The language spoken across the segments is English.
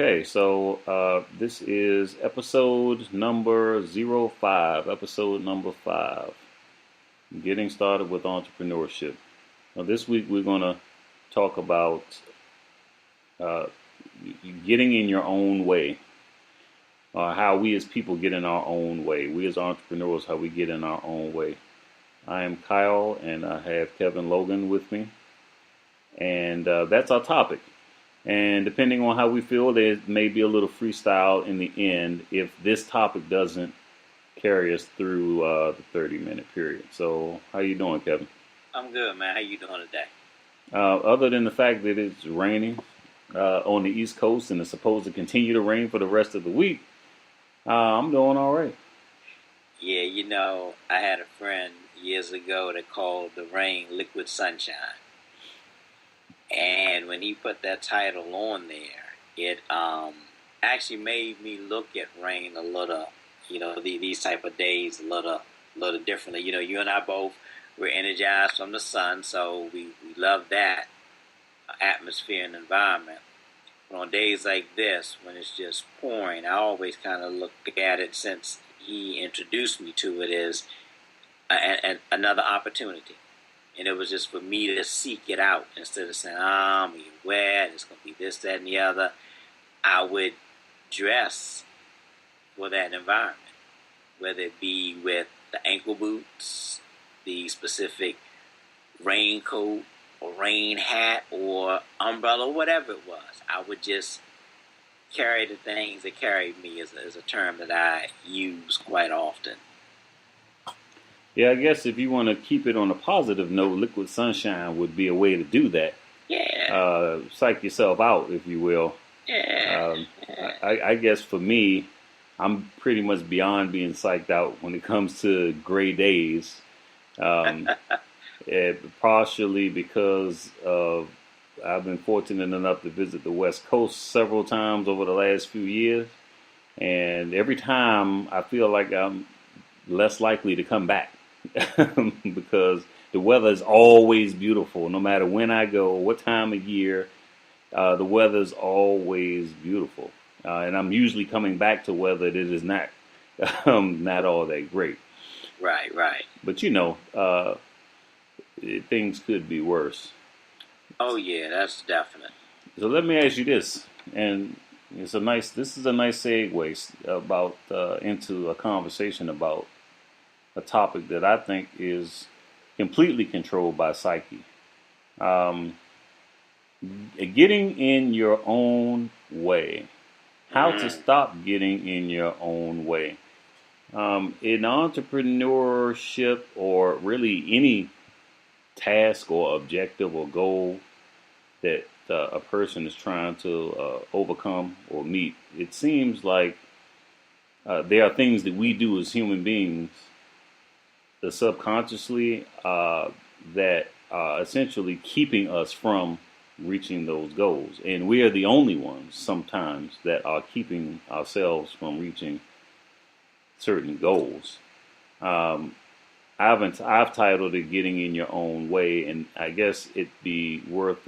Okay, so this is episode number 05, episode number 5, getting started with entrepreneurship. Now, this week we're going to talk about uh, getting in your own way, how we as people get in our own way. We as entrepreneurs, how we get in our own way. I am Kyle, and I have Kevin Logan with me, and that's our topic. And depending on how we feel, there may be a little freestyle in the end if this topic doesn't carry us through the 30-minute period. So, how you doing, Kevin? I'm good, man. How you doing today? Other than the fact that it's raining on the East Coast and it's supposed to continue to rain for the rest of the week, I'm doing all right. Yeah, I had a friend years ago that called the rain liquid sunshine. And when he put that title on there, it actually made me look at rain a little, these type of days a little differently. You and I both were energized from the sun, so we love that atmosphere and environment. But on days like this, when it's just pouring, I always kind of look at it, since he introduced me to it, as another opportunity. And it was just for me to seek it out instead of saying, I'm going to get wet, it's going to be this, that, and the other. I would dress for that environment, whether it be with the ankle boots, the specific raincoat or rain hat or umbrella, whatever it was. I would just carry the things that carried me, is a term that I use quite often. Yeah, I guess if you want to keep it on a positive note, liquid sunshine would be a way to do that. Yeah. Psych yourself out, if you will. Yeah. I guess for me, I'm pretty much beyond being psyched out when it comes to gray days. Um, Partially because of I've been fortunate enough to visit the West Coast several times over the last few years, and every time I feel like I'm less likely to come back because the weather is always beautiful, no matter when I go, what time of year. The weather is always beautiful, and I'm usually coming back to weather that is not all that great. Right, right. But things could be worse. Oh, yeah, that's definite. So let me ask you this, and this is a nice segue about into a conversation about a topic that I think is completely controlled by psyche. Um, Getting in your own way. How to stop getting in your own way. In entrepreneurship, or really any task or objective or goal that a person is trying to overcome or meet, it seems like there are things that we do as human beings subconsciously that are essentially keeping us from reaching those goals. And we are the only ones sometimes that are keeping ourselves from reaching certain goals. I've titled it "Getting in Your Own Way," and I guess it'd be worth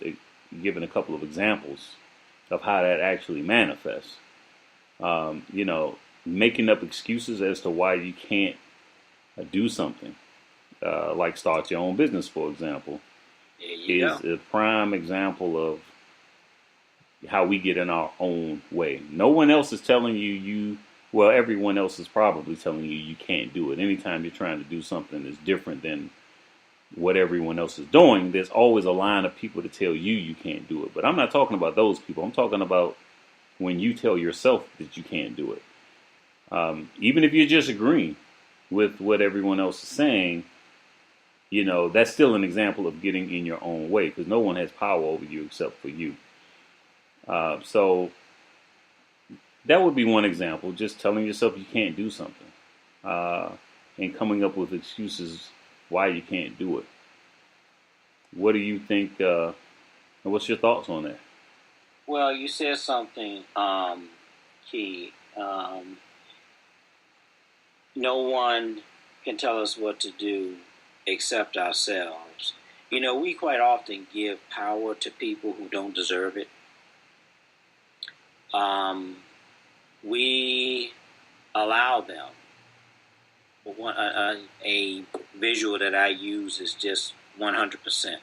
giving a couple of examples of how that actually manifests. Making up excuses as to why you can't do something, like start your own business, for example, There you is go. a prime example of how we get in our own way. No one else is telling well, everyone else is probably telling you can't do it. Anytime you're trying to do something that's different than what everyone else is doing, there's always a line of people to tell you can't do it. But I'm not talking about those people. I'm talking about when you tell yourself that you can't do it. Even if you're just agreeing with what everyone else is saying, that's still an example of getting in your own way, because no one has power over you except for you. So that would be one example, just telling yourself you can't do something, and coming up with excuses why you can't do it. What do you think, and what's your thoughts on that? Well, you said something key. No one can tell us what to do except ourselves. We quite often give power to people who don't deserve it. we allow them. A visual that I use is just 100%.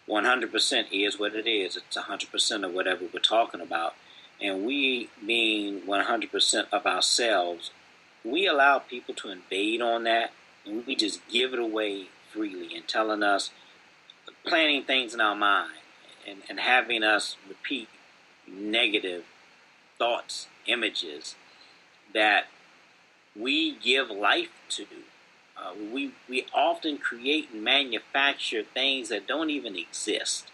100% is what it is. It's 100% of whatever we're talking about. And we, being 100% of ourselves, we allow people to invade on that, and we just give it away freely and telling us, planting things in our mind and having us repeat negative thoughts, images that we give life to. We often create and manufacture things that don't even exist.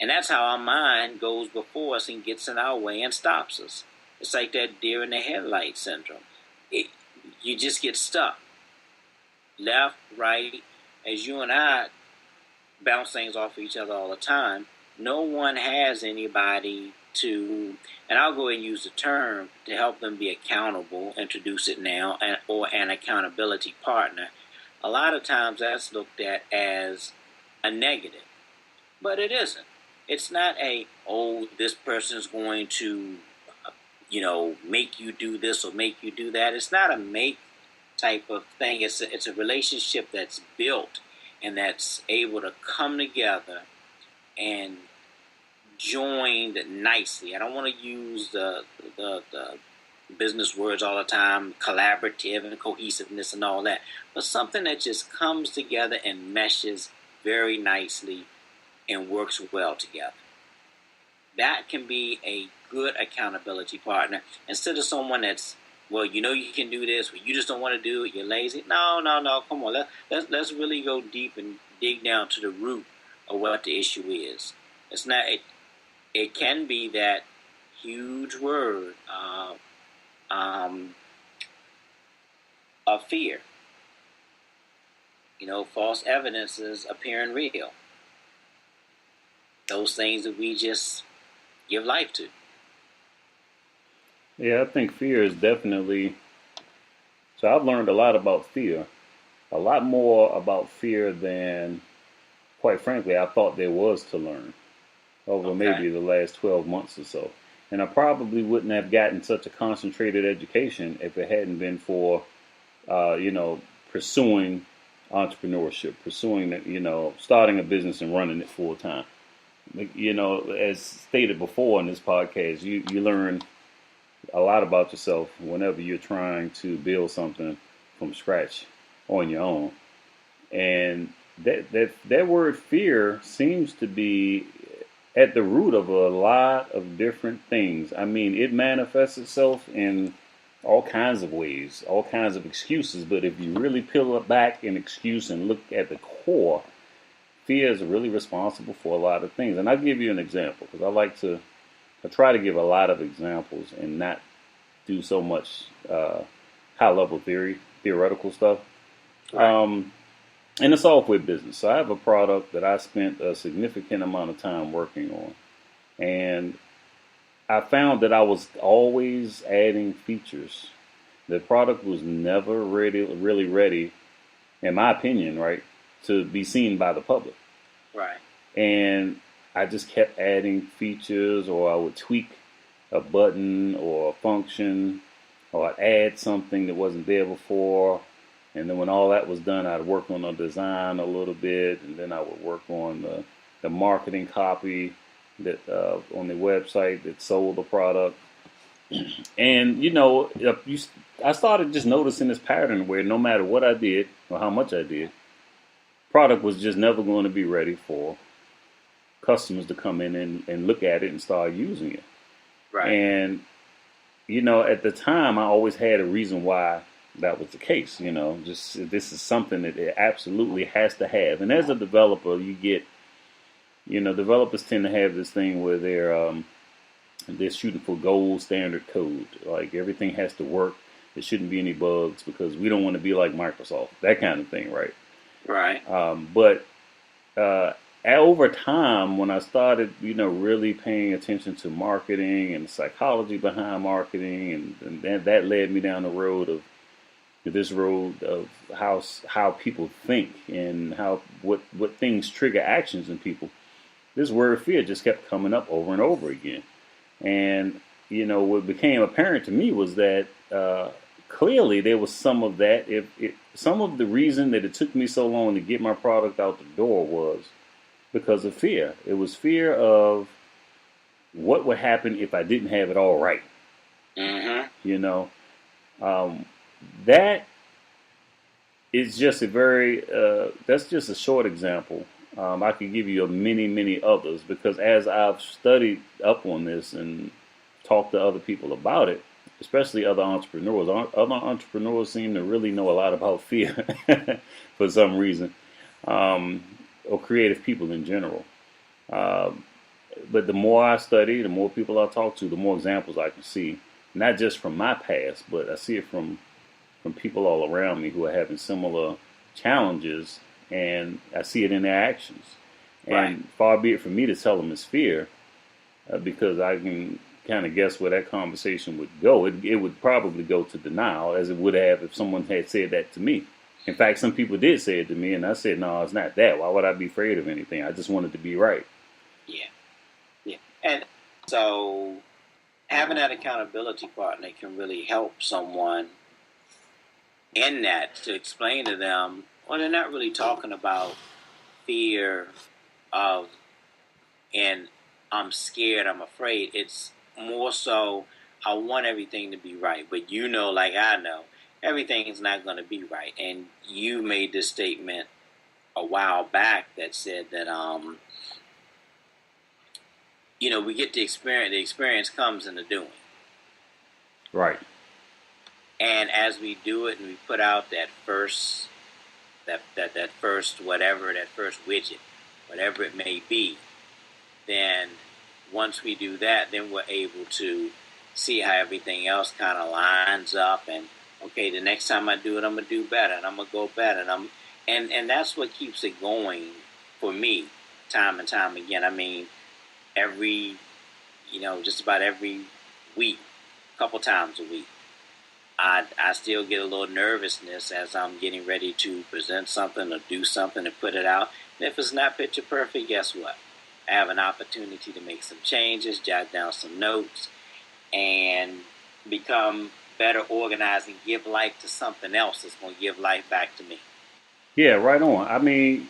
And that's how our mind goes before us and gets in our way and stops us. It's like that deer in the headlight syndrome. You just get stuck. Left, right, as you and I bounce things off of each other all the time, no one has anybody to, and I'll go ahead and use the term to help them be accountable, introduce it now, or an accountability partner. A lot of times that's looked at as a negative, but it isn't. It's not this person's going to, make you do this or make you do that. It's not a make type of thing. It's a relationship that's built and that's able to come together and joined nicely. I don't want to use the business words all the time, collaborative and cohesiveness and all that, but something that just comes together and meshes very nicely and works well together. That can be a good accountability partner instead of someone that's, well, you can do this, but you just don't want to do it, you're lazy. No, come on. Let's really go deep and dig down to the root of what the issue is. It's not. It can be that huge word of fear. False evidences appearing real. Those things that we just give life to. Yeah, I think fear is definitely. So I've learned a lot about fear, a lot more about fear than, quite frankly, I thought there was to learn over maybe the last 12 months or so. And I probably wouldn't have gotten such a concentrated education if it hadn't been for, pursuing entrepreneurship, pursuing, starting a business and running it full time. As stated before in this podcast, you learn a lot about yourself whenever you're trying to build something from scratch on your own. And that word fear seems to be at the root of a lot of different things. I mean, it manifests itself in all kinds of ways, all kinds of excuses. But if you really peel it back an excuse and look at the core, fear is really responsible for a lot of things. And I'll give you an example because I try to give a lot of examples and not do so much high-level theoretical stuff. Right. In the software business, so I have a product that I spent a significant amount of time working on. And I found that I was always adding features. The product was never really ready, in my opinion, right, to be seen by the public. Right. And I just kept adding features, or I would tweak a button or a function, or I'd add something that wasn't there before. And then when all that was done, I'd work on the design a little bit, and then I would work on the marketing copy that on the website that sold the product. And I started just noticing this pattern where no matter what I did or how much I did, product was just never going to be ready for customers to come in and look at it and start using it. Right. And at the time, I always had a reason why that was the case. Just this is something that it absolutely has to have. And as a developer, you get, developers tend to have this thing where they're shooting for gold standard code. Like everything has to work. There shouldn't be any bugs because we don't want to be like Microsoft. That kind of thing, right? Right. But over time, when I started, really paying attention to marketing and the psychology behind marketing, and that led me down the road of how people think and what things trigger actions in people. This word fear just kept coming up over and over again. And what became apparent to me was that clearly there was some of that. If some of the reason that it took me so long to get my product out the door was because of fear. It was fear of what would happen if I didn't have it all right. Mm-hmm. Um, that is just a very that's just a short example. I could give you many others because as I've studied up on this and talked to other people about it, especially other entrepreneurs, other entrepreneurs seem to really know a lot about fear for some reason, or creative people in general. Um, but the more I study, the more people I talk to, the more examples I can see, not just from my past, but I see it from people all around me who are having similar challenges, and I see it in their actions. Right. And far be it from me to tell them it's fear, because I can kind of guess where that conversation would go. It would probably go to denial, as it would have if someone had said that to me. In fact, some people did say it to me, and I said, no, it's not that. Why would I be afraid of anything? I just wanted to be right. Yeah. Yeah. And so having that accountability partner can really help someone in that to explain to them, well, they're not really talking about fear of, and I'm scared, I'm afraid. It's more so, I want everything to be right. But like I know, everything is not going to be right. And you made this statement a while back that said that, we get the experience comes in the doing. Right. And as we do it and we put out that first, that first whatever, that first widget, whatever it may be, then once we do that, then we're able to see how everything else kind of lines up. And okay, the next time I do it, I'm gonna do better, and I'm gonna go better, and that's what keeps it going for me, time and time again. I mean, every, just about every week, a couple times a week, I still get a little nervousness as I'm getting ready to present something or do something and put it out. And if it's not picture perfect, guess what? I have an opportunity to make some changes, jot down some notes, and become better organized and give life to something else that's going to give life back to me. Yeah, right on. I mean,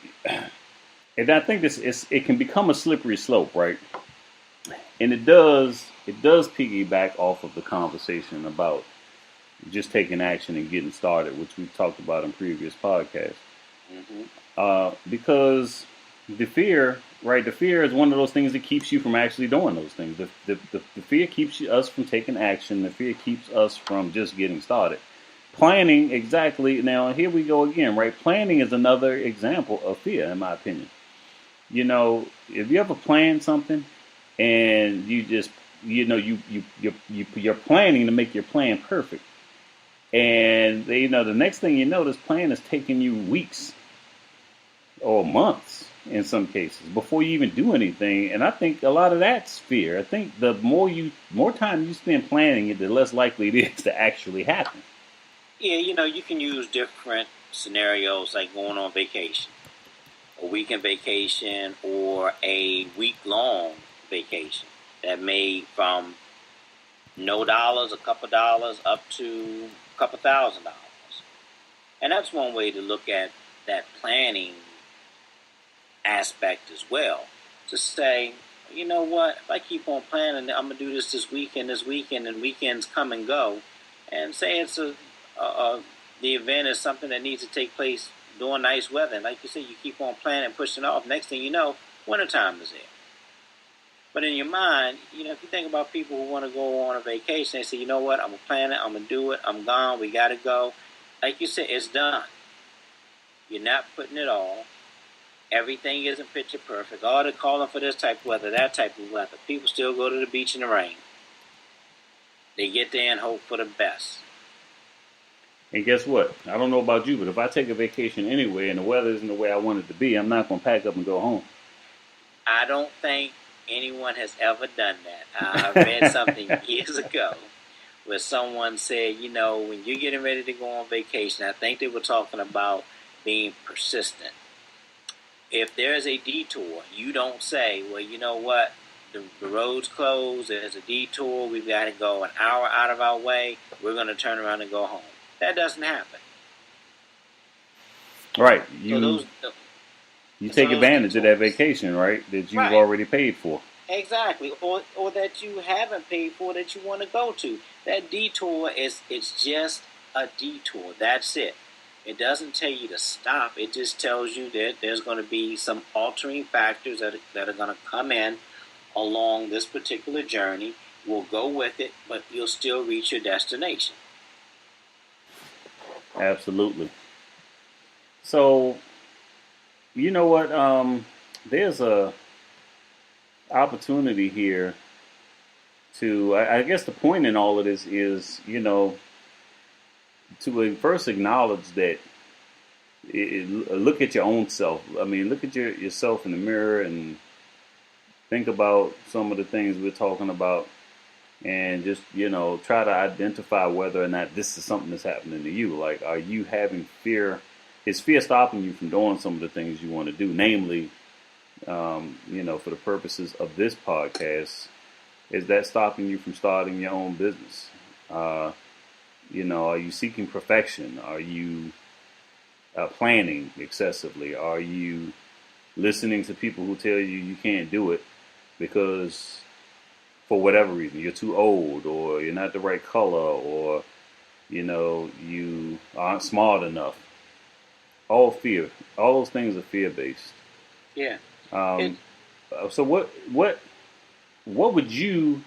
and I think it can become a slippery slope, right? And it does piggyback off of the conversation about just taking action and getting started, which we've talked about in previous podcasts. Mm-hmm. Because the fear, right? The fear is one of those things that keeps you from actually doing those things. The fear keeps us from taking action. The fear keeps us from just getting started. Planning, exactly. Now, here we go again, right? Planning is another example of fear, in my opinion. If you ever plan something and you just, you're planning to make your plan perfect. And the next thing you know, this plan is taking you weeks or months in some cases before you even do anything. And I think a lot of that's fear. I think the more time you spend planning it, the less likely it is to actually happen. Yeah, you can use different scenarios like going on vacation, a weekend vacation, or a week-long vacation that may from no dollars, a couple dollars, up to a couple $1,000. And that's one way to look at that planning aspect as well. To say, you know what, if I keep on planning, I'm going to do this weekend, and weekends come and go. And say it's the event is something that needs to take place during nice weather. And like you said, you keep on planning and pushing off. Next thing you know, wintertime is there. But in your mind, if you think about people who want to go on a vacation, they say, you know what, I'm going to plan it, I'm going to do it, I'm gone, we got to go. Like you said, it's done. You're not putting it all. Everything isn't picture perfect. Oh, they're calling for this type of weather, that type of weather. People still go to the beach in the rain. They get there and hope for the best. And guess what? I don't know about you, but if I take a vacation anyway and the weather isn't the way I want it to be, I'm not going to pack up and go home. I don't think anyone has ever done that. I read something years ago where someone said, when you're getting ready to go on vacation, I think they were talking about being persistent. If there's a detour, you don't say, well, you know what, the road's closed. There's a detour. We've got to go an hour out of our way. We're going to turn around and go home. That doesn't happen. Right. So You take advantage of that vacation, right? That you've right. already paid for. Exactly, or that you haven't paid for that you want to go to. That detour it's just a detour. That's it. It doesn't tell you to stop. It just tells you that there's going to be some altering factors that are going to come in along this particular journey. We'll go with it, but you'll still reach your destination. Absolutely. So, you know what? There's a opportunity here to. I guess the point in all of this is, to first acknowledge that. Look at your own self. I mean, look at yourself in the mirror and think about some of the things we're talking about, and just try to identify whether or not this is something that's happening to you. Like, are you having fear? Is fear stopping you from doing some of the things you want to do? Namely, for the purposes of this podcast, is that stopping you from starting your own business? Are you seeking perfection? Are you planning excessively? Are you listening to people who tell you can't do it because for whatever reason you're too old, or you're not the right color, or you aren't smart enough? All fear. All those things are fear based. Yeah. So what would you?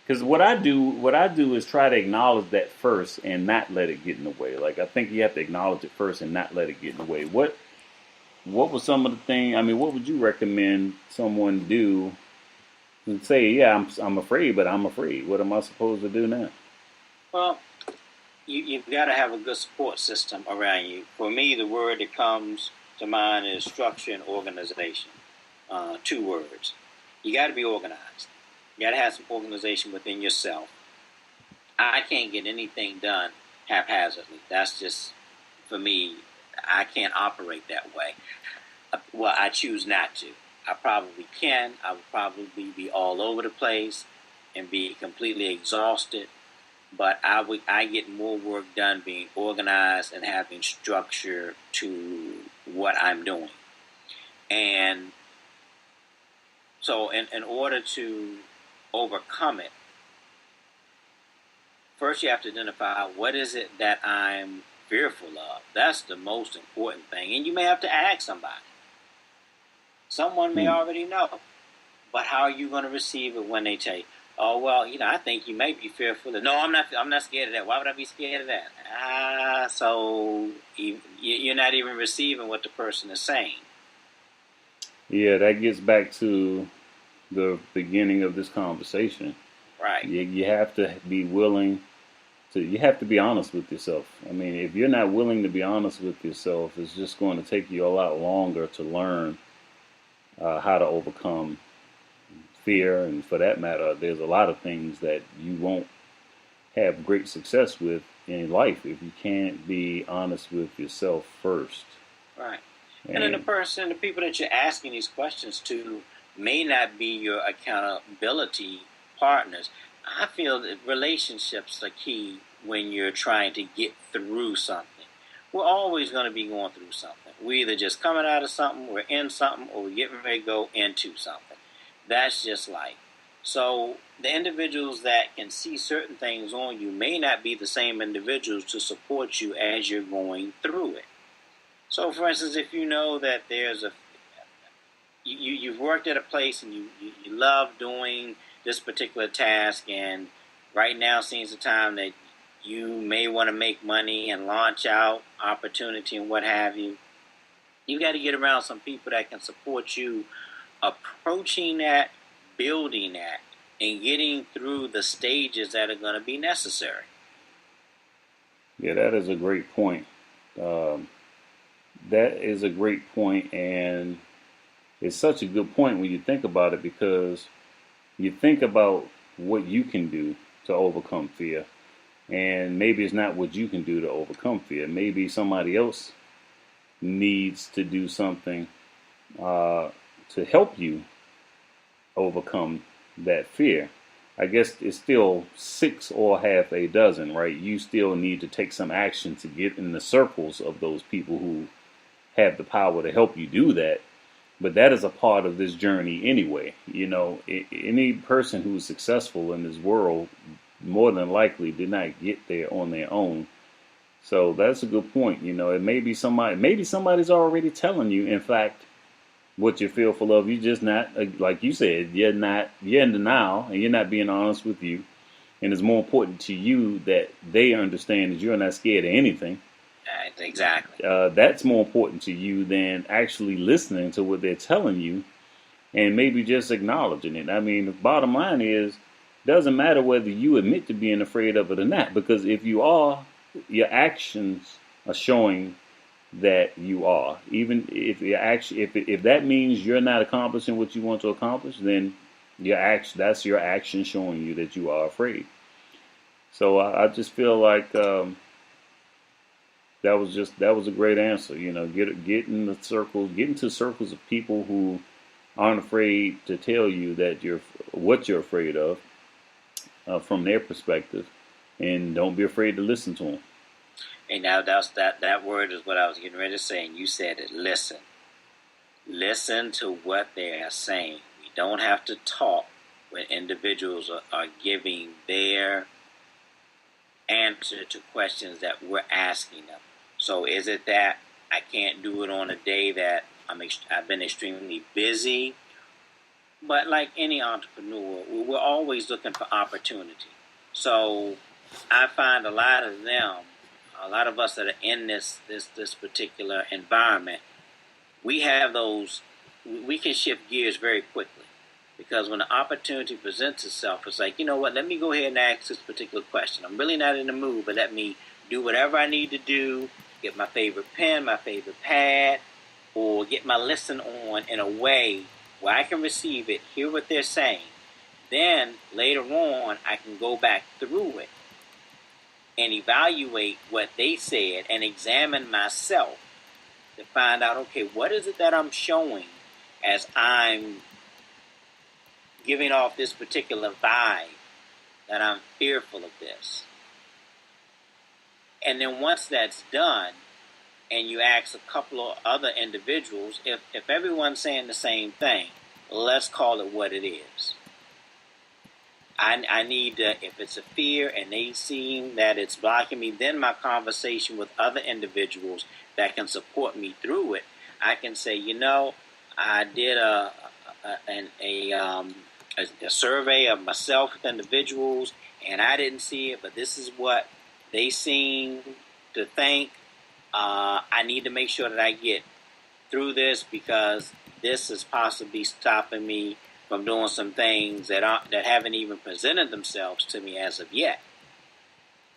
Because what I do is try to acknowledge that first and not let it get in the way. Like, I think you have to acknowledge it first and not let it get in the way. What was some of the things? I mean, what would you recommend someone do? And say, yeah, I'm afraid, but I'm afraid. What am I supposed to do now? Well, you've got to have a good support system around you. For me, the word that comes to mind is structure and organization. 2 words. You got to be organized. You got to have some organization within yourself. I can't get anything done haphazardly. That's just, for me, I can't operate that way. Well, I choose not to. I probably can. I would probably be all over the place and be completely exhausted. But I get more work done being organized and having structure to what I'm doing. And so in order to overcome it, first you have to identify what is it that I'm fearful of. That's the most important thing. And you may have to ask somebody. Someone may already know. But how are you going to receive it when they tell you, oh, well, I think you may be fearful of. No, I'm not scared of that. Why would I be scared of that? So you're not even receiving what the person is saying. Yeah, that gets back to the beginning of this conversation. Right. You have to be willing to. You have to be honest with yourself. I mean, if you're not willing to be honest with yourself, it's just going to take you a lot longer to learn how to overcome fear. And for that matter, there's a lot of things that you won't have great success with in life if you can't be honest with yourself first. Right. And then the people that you're asking these questions to may not be your accountability partners. I feel that relationships are key when you're trying to get through something. We're always going to be going through something. We're either just coming out of something, we're in something, or we're getting ready to go into something. That's just life. So the individuals that can see certain things on you may not be the same individuals to support you as you're going through it. So, for instance, if you know that there's you've worked at a place and you love doing this particular task, and right now seems the time that you may want to make money and launch out opportunity and what have you, you got to get around some people that can support you approaching that, building that, and getting through the stages that are going to be necessary. Yeah, that is a great point. That is a great point, and it's such a good point when you think about it, because you think about what you can do to overcome fear, and maybe it's not what you can do to overcome fear. Maybe somebody else needs to do something to help you overcome that fear, I guess it's still six or half a dozen, right? You still need to take some action to get in the circles of those people who have the power to help you do that. But that is a part of this journey anyway. Any person who's successful in this world more than likely did not get there on their own. So that's a good point. It may be maybe somebody's already telling you, in fact, what you're fearful of. You're just not, like you said, you're in denial and you're not being honest with you. And it's more important to you that they understand that you're not scared of anything. Exactly. That's more important to you than actually listening to what they're telling you and maybe just acknowledging it. I mean, the bottom line is, doesn't matter whether you admit to being afraid of it or not, because if you are, your actions are showing that you are. Even if that means you're not accomplishing what you want to accomplish, then that's your action showing you that you are afraid. So I just feel like that was a great answer. Get into circles of people who aren't afraid to tell you that what you're afraid of from their perspective, and don't be afraid to listen to them. And now that word is what I was getting ready to say, and you said it. Listen. Listen to what they are saying. We don't have to talk when individuals are giving their answer to questions that we're asking them. So is it that I can't do it on a day that I've been extremely busy? But like any entrepreneur, we're always looking for opportunity. So I find a lot of us that are in this particular environment, we can shift gears very quickly. Because when the opportunity presents itself, it's like, you know what, let me go ahead and ask this particular question. I'm really not in the mood, but let me do whatever I need to do, get my favorite pen, my favorite pad, or get my lesson on in a way where I can receive it, hear what they're saying. Then later on, I can go back through it and evaluate what they said and examine myself to find out, okay, what is it that I'm showing as I'm giving off this particular vibe that I'm fearful of this. And then once that's done, and you ask a couple of other individuals, if everyone's saying the same thing, let's call it what it is. I need to, if it's a fear and they seem that it's blocking me, then my conversation with other individuals that can support me through it, I can say, I did a survey of myself with individuals, and I didn't see it, but this is what they seem to think. I need to make sure that I get through this because this is possibly stopping me from doing some things that haven't even presented themselves to me as of yet.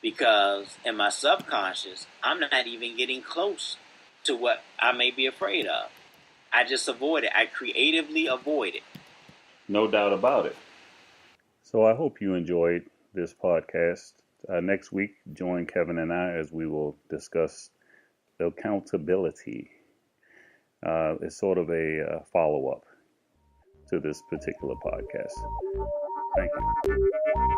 Because in my subconscious, I'm not even getting close to what I may be afraid of. I just avoid it. I creatively avoid it. No doubt about it. So I hope you enjoyed this podcast. Next week, join Kevin and I as we will discuss accountability. It's sort of a follow-up to this particular podcast. Thank you.